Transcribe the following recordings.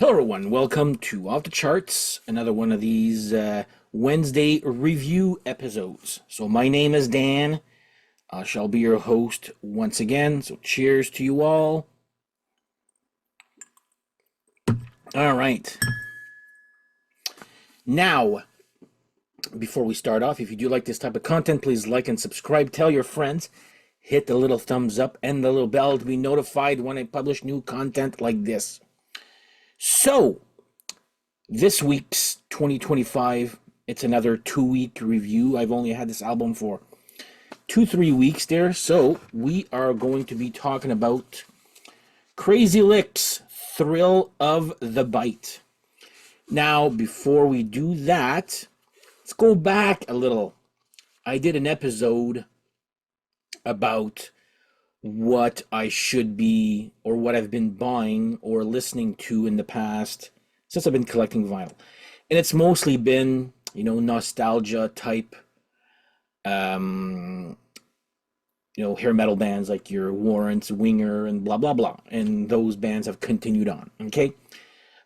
Hello, everyone. Welcome to Off the Charts, another one of these Wednesday review episodes. So, my name is Dan. I shall be your host once again. So, cheers to you all. All right. Now, before we start off, if you do like this type of content, please like and subscribe. Tell your friends. Hit the little thumbs up and the little bell to be notified when I publish new content like this. So, this week's 2025, it's another 2-week review. I've only had this album for 2-3 weeks there. So, we are going to be talking about Crazy Lixx, Thrill of the Bite. Now, before we do that, let's go back a little. I did an episode about what I should be or what I've been buying or listening to in the past since I've been collecting vinyl. And it's mostly been, nostalgia type, hair metal bands like your Warrants, Winger, and blah, blah, blah. And those bands have continued on, okay?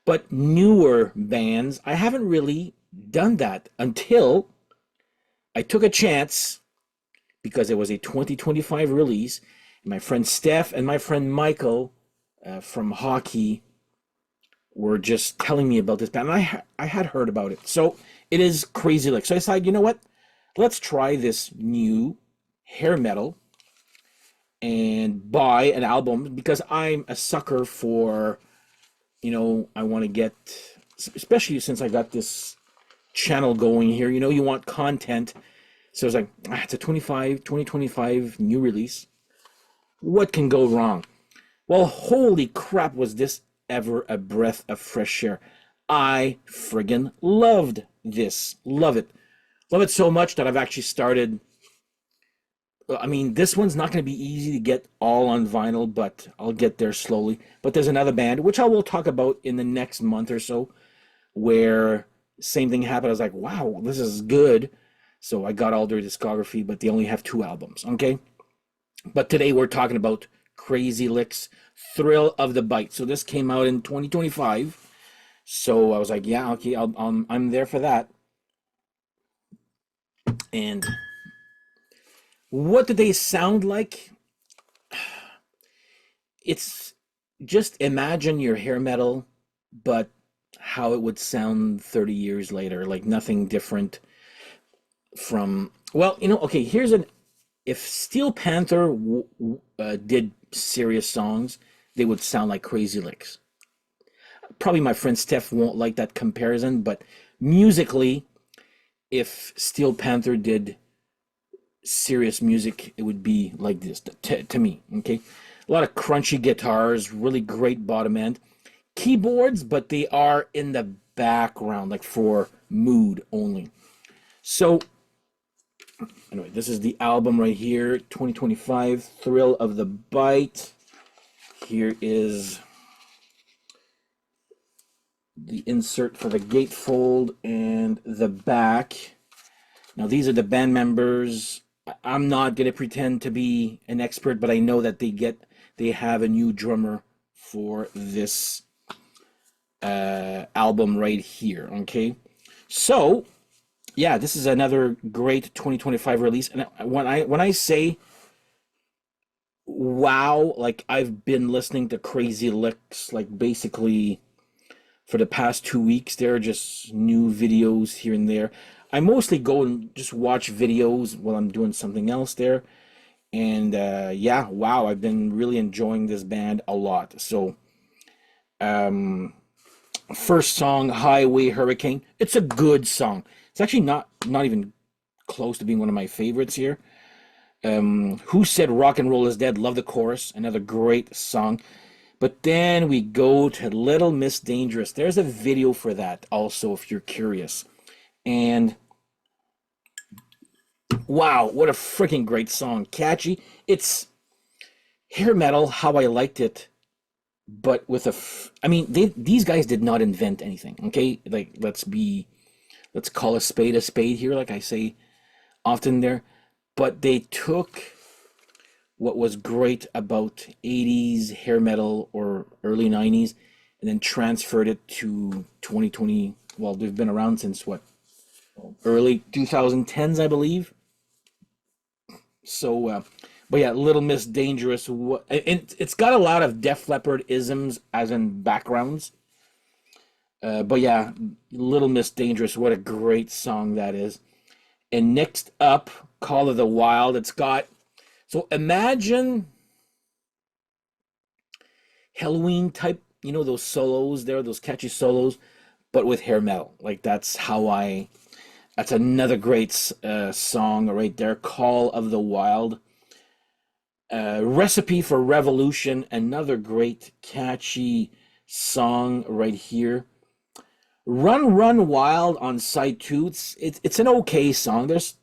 But newer bands, I haven't really done that until I took a chance because it was a 2025 release. My friend Steph and my friend Michael from hockey were just telling me about this band. And I had heard about it. So it is Crazy Lixx. So I decided, you know what? Let's try this new hair metal and buy an album because I'm a sucker for, I want to get, especially since I got this channel going here, you want content. So it's like, it's a 2025 new release. What can go wrong? Well, holy crap, was this ever a breath of fresh air. I friggin' loved this. Love it. Love it so much that I've actually started. This one's not going to be easy to get all on vinyl, but I'll get there slowly. But there's another band, which I will talk about in the next month or so, where same thing happened. I was like, wow, this is good. So I got all their discography, but they only have 2 albums, okay? But today we're talking about Crazy Lixx, Thrill of the Bite. So this came out in 2025. So I was like, yeah, okay, I'm there for that. And what do they sound like? It's just imagine your hair metal, but how it would sound 30 years later, like nothing different from, okay, if Steel Panther did serious songs, they would sound like Crazy Lixx. Probably my friend Steph won't like that comparison, but musically, if Steel Panther did serious music, it would be like this to me, okay? A lot of crunchy guitars, really great bottom end. Keyboards, but they are in the background, like for mood only. So, anyway, this is the album right here, 2025, Thrill of the Bite. Here is the insert for the gatefold and the back. Now, these are the band members. I'm not going to pretend to be an expert, but I know that they have a new drummer for this album right here, okay? So, yeah, this is another great 2025 release. And when I say wow, like I've been listening to Crazy Lixx like basically for the past 2 weeks. There are just new videos here and there. I mostly go and just watch videos while I'm doing something else there. And yeah, wow, I've been really enjoying this band a lot. So first song, Highway Hurricane. It's a good song. It's actually not even close to being one of my favorites here. Who Said Rock and Roll is Dead? Love the chorus. Another great song. But then we go to Little Miss Dangerous. There's a video for that also if you're curious. And wow, what a freaking great song. Catchy. It's hair metal how I liked it, but with these guys did not invent anything, okay? Like, let's call a spade here, like I say often there. But they took what was great about 80s hair metal or early 90s and then transferred it to 2020. Well, they've been around since what, early 2010s, I believe. So, but yeah, Little Miss Dangerous. And it's got a lot of Def Leppard isms, as in backgrounds. But yeah, Little Miss Dangerous. What a great song that is. And next up, Call of the Wild. It's got, so imagine Halloween type, those solos there, those catchy solos, but with hair metal. Like that's another great song right there. Call of the Wild. Recipe for Revolution, another great catchy song right here. Run Run Wild on side two. It's an okay song. There's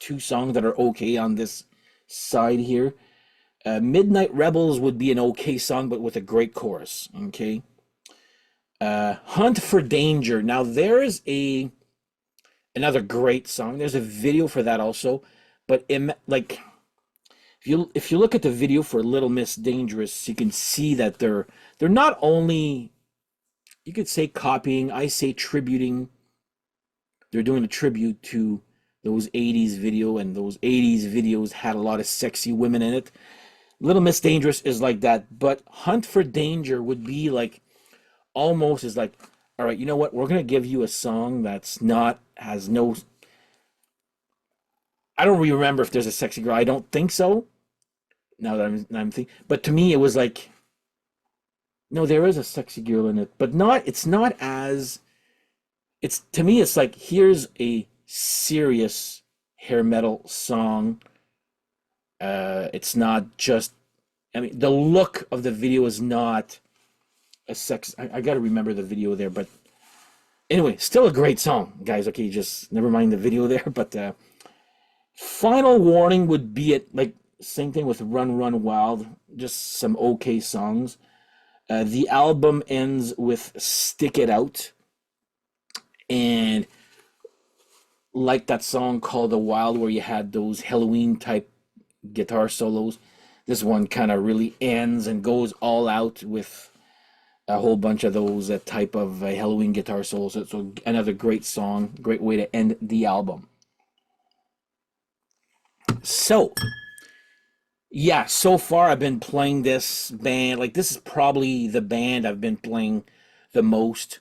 two songs that are okay on this side here. Midnight Rebels would be an okay song, but with a great chorus. Okay. Hunt for Danger. Now there's another great song. There's a video for that also, but like if you look at the video for Little Miss Dangerous, you can see that they're not only, you could say copying, I say tributing. They're doing a tribute to those 80s video, and those 80s videos had a lot of sexy women in it. Little Miss Dangerous is like that, but Hunt for Danger would be like, almost is like, all right, you know what? We're gonna give you a song that's not, has no, I don't really remember if there's a sexy girl. I don't think so. Now that I'm thinking, but to me it was like, no, there is a sexy girl in it, but not. It's not as. It's, to me, it's like, here's a serious hair metal song. It's not just. I mean, the look of the video is not a sex. I got to remember the video there, but anyway, still a great song, guys. Okay, just never mind the video there. But Final Warning would be it. Like, same thing with Run Run Wild. Just some okay songs. The album ends with Stick It Out. And like that song called The Wild, where you had those Halloween type guitar solos, this one kind of really ends and goes all out with a whole bunch of those type of Halloween guitar solos. So another great song, great way to end the album. So, yeah, so far I've been playing this band. Like, this is probably the band I've been playing the most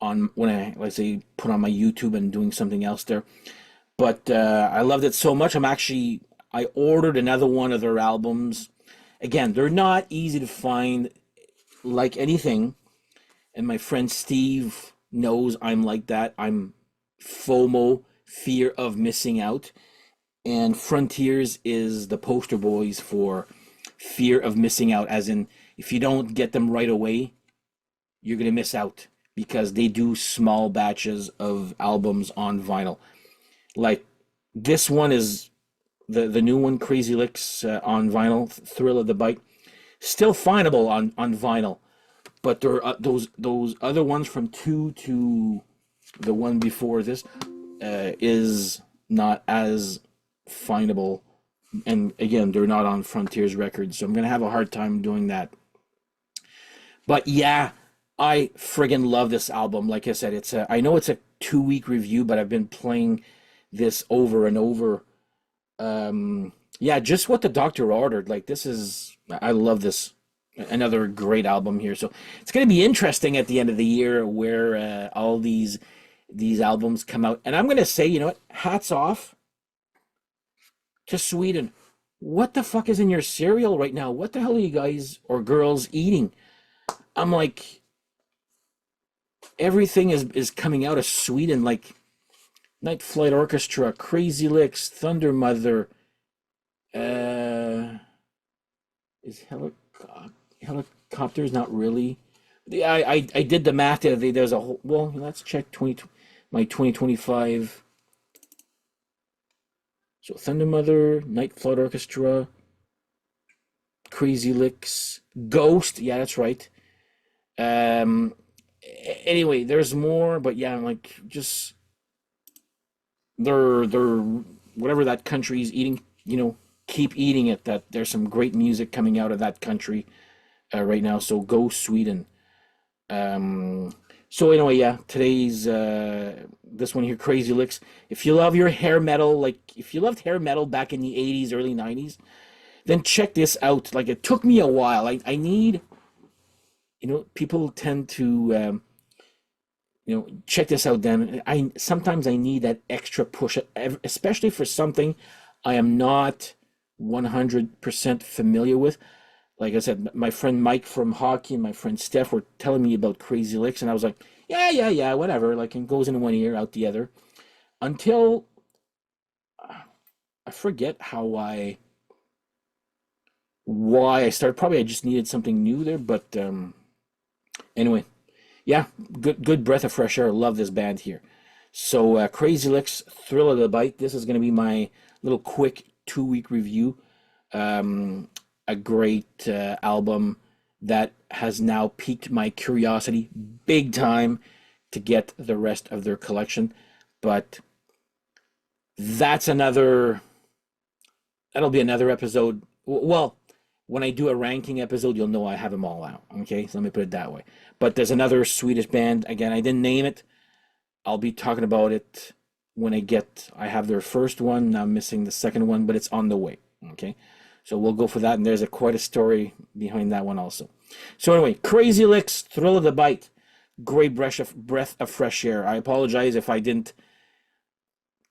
on, when I, let's say, put on my YouTube and doing something else there. But I loved it so much. I ordered another one of their albums. Again, they're not easy to find, like anything. And my friend Steve knows I'm like that. I'm FOMO, fear of missing out. And Frontiers is the poster boys for fear of missing out, as in, if you don't get them right away, you're going to miss out, because they do small batches of albums on vinyl. Like, this one is the new one, Crazy Lixx, on vinyl, Thrill of the Bite, still findable on vinyl, but there are those other ones from 2 to the one before this is not as findable, and again, they're not on Frontiers Records, so I'm gonna have a hard time doing that. But yeah, I friggin' love this album. Like I said, I know it's a 2 week review, but I've been playing this over and over. Yeah, just what the doctor ordered. Like, I love this. Another great album here. So it's gonna be interesting at the end of the year where all these albums come out. And I'm gonna say, you know what? Hats off to Sweden. What the fuck is in your cereal right now? What the hell are you guys or girls eating? I'm like, everything is coming out of Sweden, like Night Flight Orchestra, Crazy Lixx, Thunder Mother, is helicopters not really. Yeah, I did the math the other day. There's a whole, well, let's check my 2025. So Thunder Mother, Night Flight Orchestra, Crazy Lixx, Ghost. Yeah, that's right. Um. Anyway, there's more, but yeah, like, just they're whatever that country's eating, keep eating it. That there's some great music coming out of that country right now. So go Sweden. Um, so anyway, yeah, today's this one here, Crazy Lixx. If you love your hair metal, like if you loved hair metal back in the 80s, early 90s, then check this out. Like it took me a while. I need, people tend to check this out then. I sometimes I need that extra push, especially for something I am not 100% familiar with. Like I said, my friend Mike from hockey and my friend Steph were telling me about Crazy Licks, and I was like, yeah, yeah, yeah, whatever. Like, it goes in one ear, out the other. Until I forget why I started. Probably I just needed something new there. But anyway, yeah, good breath of fresh air. Love this band here. So Crazy Licks, Thrill of the Bite. This is going to be my little quick 2 week review. Um, a great album that has now piqued my curiosity big time to get the rest of their collection. But that's another, that'll be another episode. Well, when I do a ranking episode, you'll know I have them all out. Okay, so let me put it that way. But there's another Swedish band. Again, I didn't name it. I'll be talking about it when I have their first one. Now I'm missing the second one, but it's on the way. Okay. So we'll go for that. And there's quite a story behind that one also. So anyway, Crazy Licks, Thrill of the Bite. Great breath of fresh air. I apologize if I didn't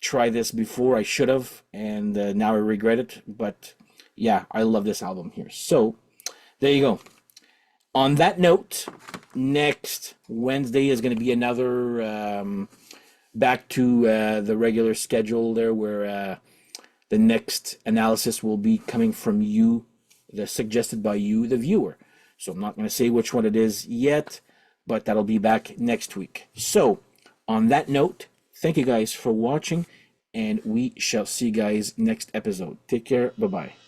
try this before. I should have. And now I regret it. But yeah, I love this album here. So there you go. On that note, next Wednesday is going to be another back to the regular schedule there, where the next analysis will be coming from you, suggested by you, the viewer. So I'm not going to say which one it is yet, but that'll be back next week. So on that note, thank you guys for watching, and we shall see you guys next episode. Take care. Bye-bye.